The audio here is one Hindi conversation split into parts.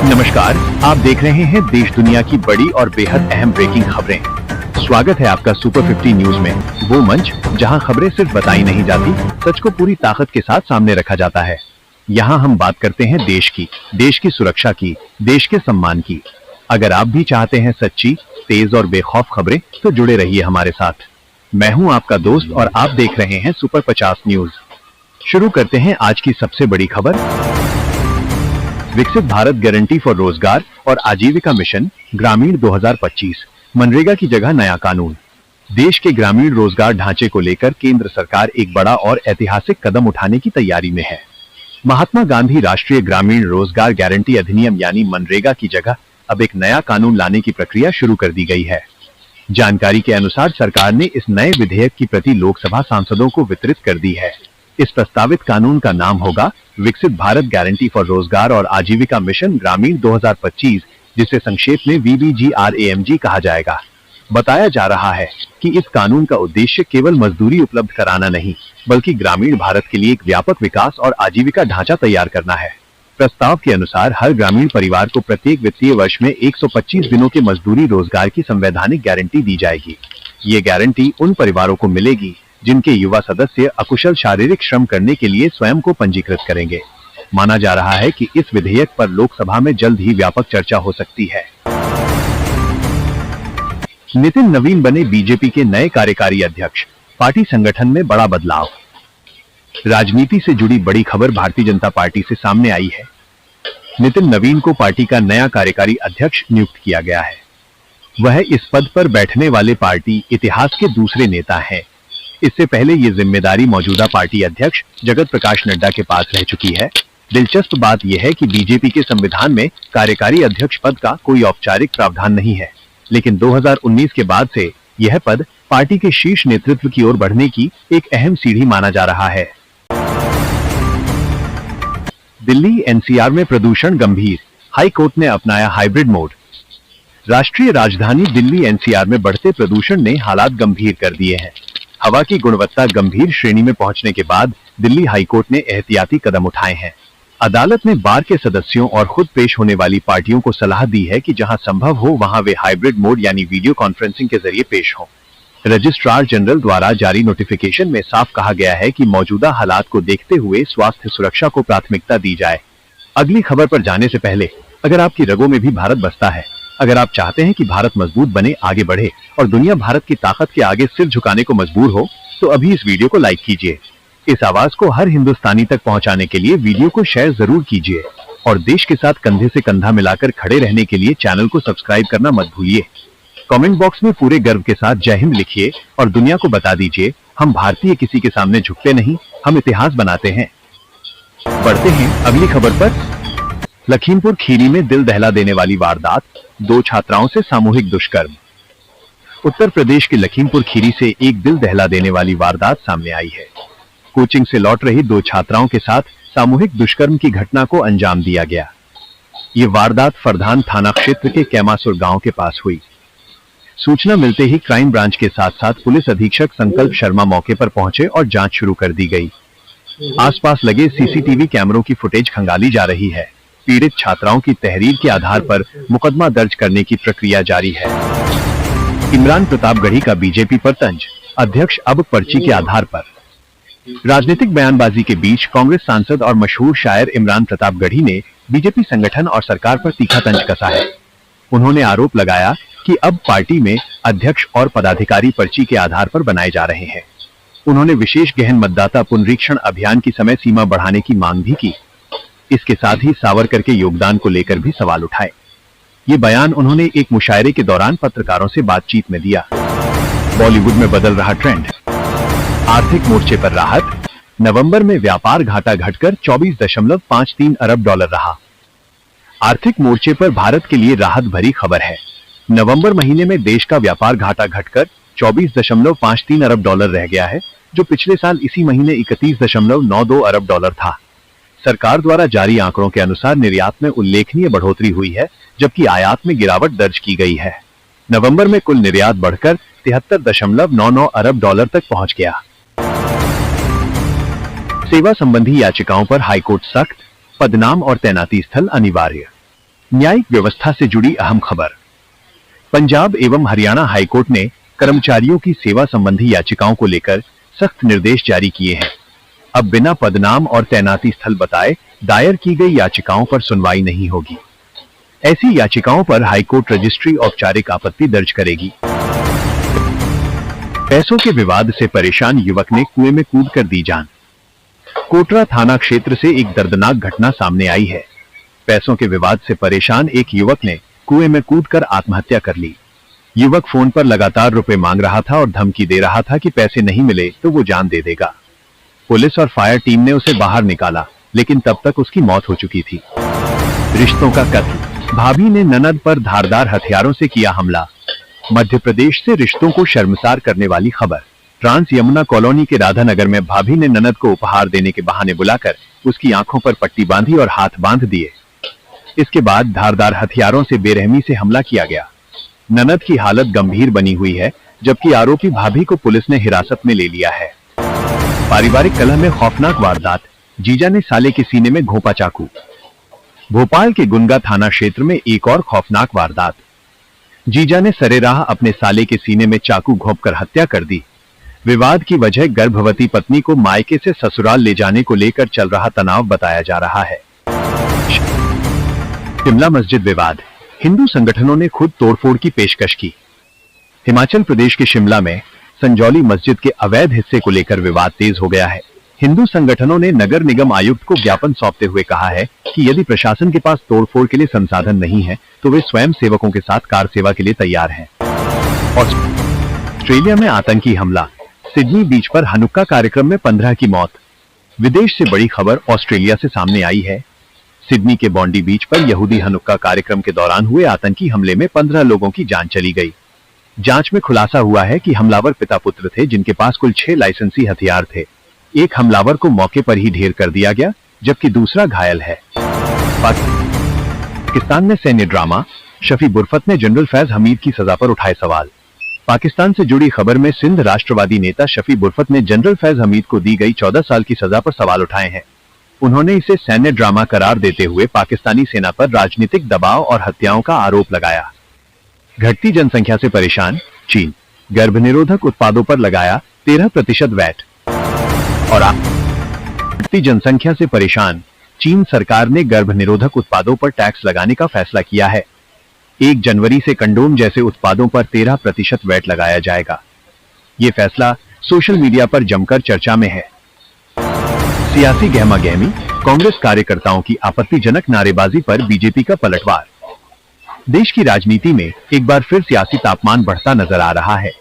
नमस्कार, आप देख रहे हैं देश दुनिया की बड़ी और बेहद अहम ब्रेकिंग खबरें। स्वागत है आपका सुपर 50 न्यूज में, वो मंच जहां खबरें सिर्फ बताई नहीं जाती, सच को पूरी ताकत के साथ सामने रखा जाता है। यहां हम बात करते हैं देश की सुरक्षा की, देश के सम्मान की। अगर आप भी चाहते हैं सच्ची, तेज और बेखौफ खबरें, तो जुड़े रहिए हमारे साथ। मैं हूं आपका दोस्त और आप देख रहे हैं सुपर 50 न्यूज। शुरू करते हैं आज की सबसे बड़ी खबर। विकसित भारत गारंटी फॉर रोजगार और आजीविका मिशन ग्रामीण 2025, मनरेगा की जगह नया कानून। देश के ग्रामीण रोजगार ढांचे को लेकर केंद्र सरकार एक बड़ा और ऐतिहासिक कदम उठाने की तैयारी में है। महात्मा गांधी राष्ट्रीय ग्रामीण रोजगार गारंटी अधिनियम यानी मनरेगा की जगह अब एक नया कानून लाने की प्रक्रिया शुरू कर दी गई है। जानकारी के अनुसार सरकार ने इस नए विधेयक की प्रति लोकसभा सांसदों को वितरित कर दी है। इस प्रस्तावित कानून का नाम होगा विकसित भारत गारंटी फॉर रोजगार और आजीविका मिशन ग्रामीण 2025, जिसे संक्षेप में VBGRAMG कहा जाएगा। बताया जा रहा है कि इस कानून का उद्देश्य केवल मजदूरी उपलब्ध कराना नहीं, बल्कि ग्रामीण भारत के लिए एक व्यापक विकास और आजीविका ढांचा तैयार करना है। प्रस्ताव के अनुसार हर ग्रामीण परिवार को प्रत्येक वित्तीय वर्ष में 125 दिनों के मजदूरी रोजगार की संवैधानिक गारंटी दी जाएगी। ये गारंटी उन परिवारों को मिलेगी जिनके युवा सदस्य अकुशल शारीरिक श्रम करने के लिए स्वयं को पंजीकृत करेंगे। माना जा रहा है कि इस विधेयक पर लोकसभा में जल्द ही व्यापक चर्चा हो सकती है। नितिन नवीन बने बीजेपी के नए कार्यकारी अध्यक्ष, पार्टी संगठन में बड़ा बदलाव। राजनीति से जुड़ी बड़ी खबर भारतीय जनता पार्टी से सामने आई है। नितिन नवीन को पार्टी का नया कार्यकारी अध्यक्ष नियुक्त किया गया है। वह इस पद पर बैठने वाले पार्टी इतिहास के दूसरे नेता हैं। इससे पहले ये जिम्मेदारी मौजूदा पार्टी अध्यक्ष जगत प्रकाश नड्डा के पास रह चुकी है। दिलचस्प बात यह है कि बीजेपी के संविधान में कार्यकारी अध्यक्ष पद का कोई औपचारिक प्रावधान नहीं है, लेकिन 2019 के बाद से यह पद पार्टी के शीर्ष नेतृत्व की ओर बढ़ने की एक अहम सीढ़ी माना जा रहा है। दिल्ली NCR में प्रदूषण गंभीर, हाई कोर्ट ने अपनाया हाइब्रिड मोड। राष्ट्रीय राजधानी दिल्ली NCR में बढ़ते प्रदूषण ने हालात गंभीर कर दिए हैं। हवा की गुणवत्ता गंभीर श्रेणी में पहुंचने के बाद दिल्ली हाईकोर्ट ने एहतियाती कदम उठाए हैं। अदालत ने बार के सदस्यों और खुद पेश होने वाली पार्टियों को सलाह दी है कि जहां संभव हो वहां वे हाइब्रिड मोड यानी वीडियो कॉन्फ्रेंसिंग के जरिए पेश हों। रजिस्ट्रार जनरल द्वारा जारी नोटिफिकेशन में साफ कहा गया है कि मौजूदा हालात को देखते हुए स्वास्थ्य सुरक्षा को प्राथमिकता दी जाए। अगली खबर पर जाने से पहले, अगर आपकी रगों में भी भारत बसता है, अगर आप चाहते हैं कि भारत मजबूत बने, आगे बढ़े और दुनिया भारत की ताकत के आगे सिर झुकाने को मजबूर हो, तो अभी इस वीडियो को लाइक कीजिए। इस आवाज को हर हिंदुस्तानी तक पहुंचाने के लिए वीडियो को शेयर जरूर कीजिए और देश के साथ कंधे से कंधा मिलाकर खड़े रहने के लिए चैनल को सब्सक्राइब करना मत भूलिए। कमेंट बॉक्स में पूरे गर्व के साथ जय हिंद लिखिए और दुनिया को बता दीजिए, हम भारतीय किसी के सामने झुकते नहीं, हम इतिहास बनाते हैं। बढ़ते हैं अगली खबर पर। लखीमपुर खीरी में दिल दहला देने वाली वारदात, 2 छात्राओं से सामूहिक दुष्कर्म। उत्तर प्रदेश के लखीमपुर खीरी से एक दिल दहला देने वाली वारदात सामने आई है। कोचिंग से लौट रही 2 छात्राओं के साथ सामूहिक दुष्कर्म की घटना को अंजाम दिया गया। ये वारदात फरधान थाना क्षेत्र के कैमासुर गांव के पास हुई। सूचना मिलते ही क्राइम ब्रांच के साथ साथ पुलिस अधीक्षक संकल्प शर्मा मौके पर पहुंचे और जांच शुरू कर दी गई। आसपास लगे CCTV कैमरों की फुटेज खंगाली जा रही है। पीड़ित छात्राओं की तहरीर के आधार पर मुकदमा दर्ज करने की प्रक्रिया जारी है। इमरान प्रतापगढ़ी का बीजेपी पर तंज, अध्यक्ष अब पर्ची के आधार पर। राजनीतिक बयानबाजी के बीच कांग्रेस सांसद और मशहूर शायर इमरान प्रतापगढ़ी ने बीजेपी संगठन और सरकार पर तीखा तंज कसा है। उन्होंने आरोप लगाया कि अब पार्टी में अध्यक्ष और पदाधिकारी पर्ची के आधार पर बनाए जा रहे हैं। उन्होंने विशेष गहन मतदाता पुनरीक्षण अभियान की समय सीमा बढ़ाने की मांग भी की। इसके साथ ही सावरकर के योगदान को लेकर भी सवाल उठाए। ये बयान उन्होंने एक मुशायरे के दौरान पत्रकारों से बातचीत में दिया। बॉलीवुड में बदल रहा ट्रेंड, आर्थिक मोर्चे पर राहत। नवंबर में व्यापार घाटा घटकर 24.53 अरब डॉलर रहा। आर्थिक मोर्चे पर भारत के लिए राहत भरी खबर है। नवंबर महीने में देश का व्यापार घाटा घटकर 24.53 अरब डॉलर रह गया है, जो पिछले साल इसी महीने 31.92 अरब डॉलर था। सरकार द्वारा जारी आंकड़ों के अनुसार निर्यात में उल्लेखनीय बढ़ोतरी हुई है, जबकि आयात में गिरावट दर्ज की गई है। नवंबर में कुल निर्यात बढ़कर 73.99 अरब डॉलर तक पहुंच गया। सेवा संबंधी याचिकाओं पर हाईकोर्ट सख्त, पदनाम और तैनाती स्थल अनिवार्य। न्यायिक व्यवस्था से जुड़ी अहम खबर। पंजाब एवं हरियाणा हाईकोर्ट ने कर्मचारियों की सेवा संबंधी याचिकाओं को लेकर सख्त निर्देश जारी किए हैं। अब बिना पदनाम और तैनाती स्थल बताए दायर की गई याचिकाओं पर सुनवाई नहीं होगी। ऐसी याचिकाओं पर हाईकोर्ट रजिस्ट्री औपचारिक आपत्ति दर्ज करेगी। पैसों के विवाद से परेशान युवक ने कुएं में कूदकर दी जान। कोटरा थाना क्षेत्र से एक दर्दनाक घटना सामने आई है। पैसों के विवाद से परेशान एक युवक ने कुएं में कूदकर आत्महत्या कर ली। युवक फोन पर लगातार रुपए मांग रहा था और धमकी दे रहा था कि पैसे नहीं मिले तो वो जान दे देगा। पुलिस और फायर टीम ने उसे बाहर निकाला, लेकिन तब तक उसकी मौत हो चुकी थी। रिश्तों का कत्ल, भाभी ने ननद पर धारदार हथियारों से किया हमला। मध्य प्रदेश से रिश्तों को शर्मसार करने वाली खबर। ट्रांस यमुना कॉलोनी के राधानगर में भाभी ने ननद को उपहार देने के बहाने बुलाकर उसकी आंखों पर पट्टी बांधी और हाथ बांध दिए। इसके बाद धारदार हथियारों से बेरहमी से हमला किया गया। ननद की हालत गंभीर बनी हुई है, जबकि आरोपी भाभी को पुलिस ने हिरासत में ले लिया है। पारिवारिक कलह में खौफनाक वारदात, जीजा ने साले के सीने में घोंपा चाकू। भोपाल के गुनगा थाना क्षेत्र में एक और खौफनाक वारदात। जीजा ने सरेराह अपने साले के सीने में चाकू घोंपकर हत्या कर दी। विवाद की वजह गर्भवती पत्नी को मायके से ससुराल ले जाने को लेकर चल रहा तनाव बताया जा रहा है। शिमला मस्जिद विवाद, हिंदू संगठनों ने खुद तोड़फोड़ की पेशकश की। हिमाचल प्रदेश के शिमला में संजौली मस्जिद के अवैध हिस्से को लेकर विवाद तेज हो गया है। हिंदू संगठनों ने नगर निगम आयुक्त को ज्ञापन सौंपते हुए कहा है कि यदि प्रशासन के पास तोड़फोड़ के लिए संसाधन नहीं है तो वे स्वयं सेवकों के साथ कार सेवा के लिए तैयार हैं। ऑस्ट्रेलिया में आतंकी हमला, सिडनी बीच पर हनुक्का कार्यक्रम में 15 की मौत। विदेश से बड़ी खबर ऑस्ट्रेलिया से सामने आई है। सिडनी के बॉन्डी बीच पर यहूदी हनुक्का कार्यक्रम के दौरान हुए आतंकी हमले में 15 लोगों की जान चली गई। जांच में खुलासा हुआ है कि हमलावर पिता पुत्र थे, जिनके पास कुल 6 लाइसेंसी हथियार थे। एक हमलावर को मौके पर ही ढेर कर दिया गया, जबकि दूसरा घायल है। पाकिस्तान में सैन्य ड्रामा, शफी बुरफत ने जनरल फैज हमीद की सजा पर उठाए सवाल। पाकिस्तान से जुड़ी खबर में सिंध राष्ट्रवादी नेता शफी बुरफत ने जनरल फैज हमीद को दी गई 14 साल की सजा पर सवाल उठाए हैं। उन्होंने इसे सैन्य ड्रामा करार देते हुए पाकिस्तानी सेना पर राजनीतिक दबाव और हत्याओं का आरोप लगाया। घटती जनसंख्या से परेशान चीन, गर्भनिरोधक उत्पादों पर लगाया 13% वैट। और घटती जनसंख्या से परेशान चीन सरकार ने गर्भनिरोधक उत्पादों पर टैक्स लगाने का फैसला किया है। 1 जनवरी से कंडोम जैसे उत्पादों पर 13% वैट लगाया जाएगा। ये फैसला सोशल मीडिया पर जमकर चर्चा में है। सियासी गहमागहमी, कांग्रेस कार्यकर्ताओं की आपत्तिजनक नारेबाजी पर बीजेपी का पलटवार। देश की राजनीति में एक बार फिर सियासी तापमान बढ़ता नजर आ रहा है।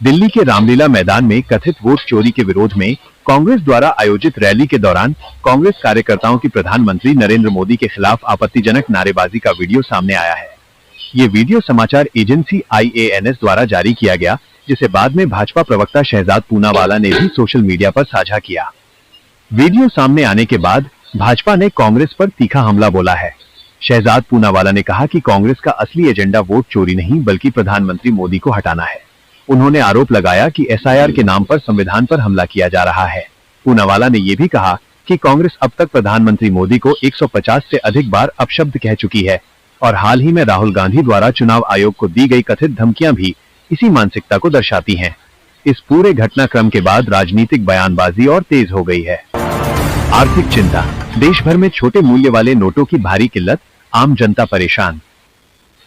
दिल्ली के रामलीला मैदान में कथित वोट चोरी के विरोध में कांग्रेस द्वारा आयोजित रैली के दौरान कांग्रेस कार्यकर्ताओं की प्रधानमंत्री नरेंद्र मोदी के खिलाफ आपत्तिजनक नारेबाजी का वीडियो सामने आया है। ये वीडियो समाचार एजेंसी IANS द्वारा जारी किया गया, जिसे बाद में भाजपा प्रवक्ता शहजाद पूनावाला ने भी सोशल मीडिया पर साझा किया। वीडियो सामने आने के बाद भाजपा ने कांग्रेस पर तीखा हमला बोला है। शहजाद पूनावाला ने कहा कि कांग्रेस का असली एजेंडा वोट चोरी नहीं बल्कि प्रधानमंत्री मोदी को हटाना है। उन्होंने आरोप लगाया कि SIR के नाम पर संविधान पर हमला किया जा रहा है। पूनावाला ने यह भी कहा कि कांग्रेस अब तक प्रधानमंत्री मोदी को 150 से अधिक बार अपशब्द कह चुकी है और हाल ही में राहुल गांधी द्वारा चुनाव आयोग को दी गई कथित धमकियां भी इसी मानसिकता को दर्शाती हैं। इस पूरे घटनाक्रम के बाद राजनीतिक बयानबाजी और तेज हो गई है। आर्थिक चिंता, देश भर में छोटे मूल्य वाले नोटों की भारी किल्लत, आम जनता परेशान।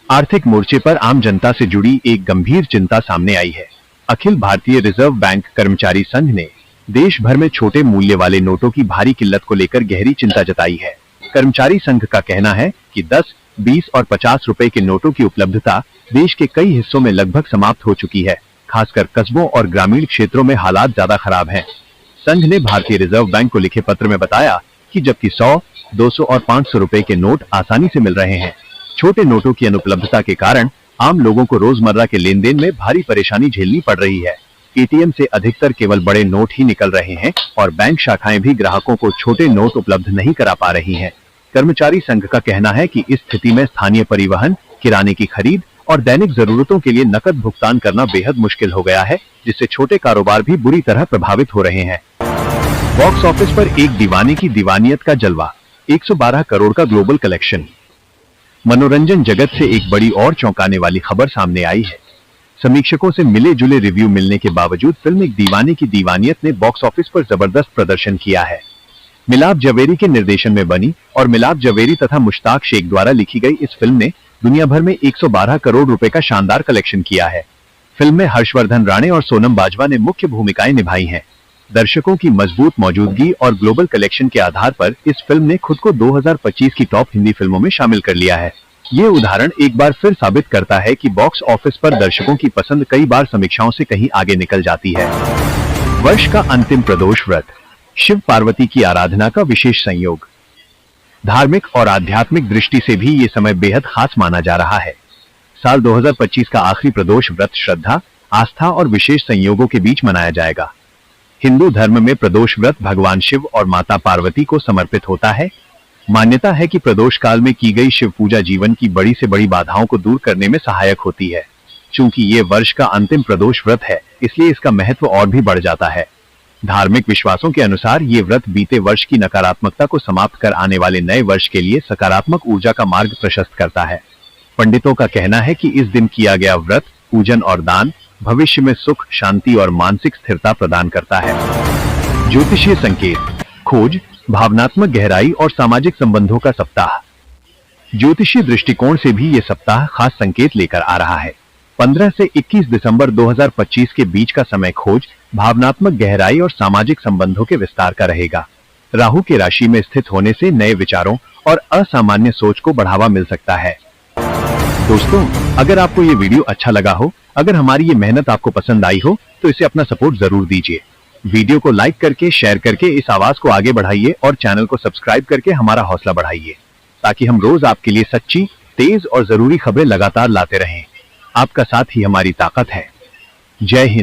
आर्थिक मोर्चे पर आम जनता से जुड़ी एक गंभीर चिंता सामने आई है। अखिल भारतीय रिजर्व बैंक कर्मचारी संघ ने देश भर में छोटे मूल्य वाले नोटों की भारी किल्लत को लेकर गहरी चिंता जताई है। कर्मचारी संघ का कहना है कि 10, 20 और 50 रुपए के नोटों की उपलब्धता देश के कई हिस्सों में लगभग समाप्त हो चुकी है। खासकर कस्बों और ग्रामीण क्षेत्रों में हालात ज्यादा खराब हैं। संघ ने भारतीय रिजर्व बैंक को लिखे पत्र में बताया कि जबकि 100, 200 और 500 रुपए के नोट आसानी से मिल रहे हैं, छोटे नोटों की अनुपलब्धता के कारण आम लोगों को रोजमर्रा के लेन देन में भारी परेशानी झेलनी पड़ रही है। ATM से अधिकतर केवल बड़े नोट ही निकल रहे हैं और बैंक शाखाएं भी ग्राहकों को छोटे नोट उपलब्ध नहीं करा पा रही हैं। कर्मचारी संघ का कहना है कि इस स्थिति में स्थानीय परिवहन, किराने की खरीद और दैनिक जरूरतों के लिए नकद भुगतान करना बेहद मुश्किल हो गया है, जिससे छोटे कारोबार भी बुरी तरह प्रभावित हो रहे हैं। बॉक्स ऑफिस पर एक दीवाने की दीवानियत का जलवा, 112 करोड़ का ग्लोबल कलेक्शन। मनोरंजन जगत से एक बड़ी और चौंकाने वाली खबर सामने आई है। समीक्षकों से मिले जुले रिव्यू मिलने के बावजूद फिल्म एक दीवाने की दीवानियत ने बॉक्स ऑफिस पर जबरदस्त प्रदर्शन किया है। मिलाप जवेरी के निर्देशन में बनी और मिलाप जवेरी तथा मुश्ताक शेख द्वारा लिखी गई इस फिल्म ने दुनिया भर में 112 करोड़ रुपए का शानदार कलेक्शन किया है। फिल्म में हर्षवर्धन राणे और सोनम बाजवा ने मुख्य भूमिकाएं निभाई हैं। दर्शकों की मजबूत मौजूदगी और ग्लोबल कलेक्शन के आधार पर इस फिल्म ने खुद को 2025 की टॉप हिंदी फिल्मों में शामिल कर लिया है। ये उदाहरण एक बार फिर साबित करता है कि बॉक्स ऑफिस पर दर्शकों की पसंद कई बार समीक्षाओं से कहीं आगे निकल जाती है। वर्ष का अंतिम प्रदोष व्रत, शिव पार्वती की आराधना का विशेष संयोग। धार्मिक और आध्यात्मिक दृष्टि से भी ये समय बेहद खास माना जा रहा है। साल 2025 का आखिरी प्रदोष व्रत श्रद्धा, आस्था और विशेष संयोगों के बीच मनाया जाएगा। हिंदू धर्म में प्रदोष व्रत भगवान शिव और माता पार्वती को समर्पित होता है। मान्यता है कि प्रदोष काल में की गई शिव पूजा जीवन की बड़ी से बड़ी बाधाओं को दूर करने में सहायक होती है। चूंकि ये वर्ष का अंतिम प्रदोष व्रत है, इसलिए इसका महत्व और भी बढ़ जाता है। धार्मिक विश्वासों के अनुसार ये व्रत बीते वर्ष की नकारात्मकता को समाप्त कर आने वाले नए वर्ष के लिए सकारात्मक ऊर्जा का मार्ग प्रशस्त करता है। पंडितों का कहना है कि इस दिन किया गया व्रत, पूजन और दान भविष्य में सुख, शांति और मानसिक स्थिरता प्रदान करता है। ज्योतिषीय संकेत, खोज, भावनात्मक गहराई और सामाजिक संबंधों का सप्ताह। ज्योतिषीय दृष्टिकोण से भी ये सप्ताह खास संकेत लेकर आ रहा है। 15 से 21 दिसंबर 2025 के बीच का समय खोज, भावनात्मक गहराई और सामाजिक संबंधों के विस्तार का रहेगा। राहु के राशि में स्थित होने से नए विचारों और असामान्य सोच को बढ़ावा मिल सकता है। दोस्तों, अगर आपको ये वीडियो अच्छा लगा हो, अगर हमारी ये मेहनत आपको पसंद आई हो, तो इसे अपना सपोर्ट जरूर दीजिए। वीडियो को लाइक करके, शेयर करके इस आवाज को आगे बढ़ाइए और चैनल को सब्सक्राइब करके हमारा हौसला बढ़ाइए, ताकि हम रोज आपके लिए सच्ची, तेज और जरूरी खबरें लगातार लाते रहें। आपका साथ ही हमारी ताकत है। जय हिंद।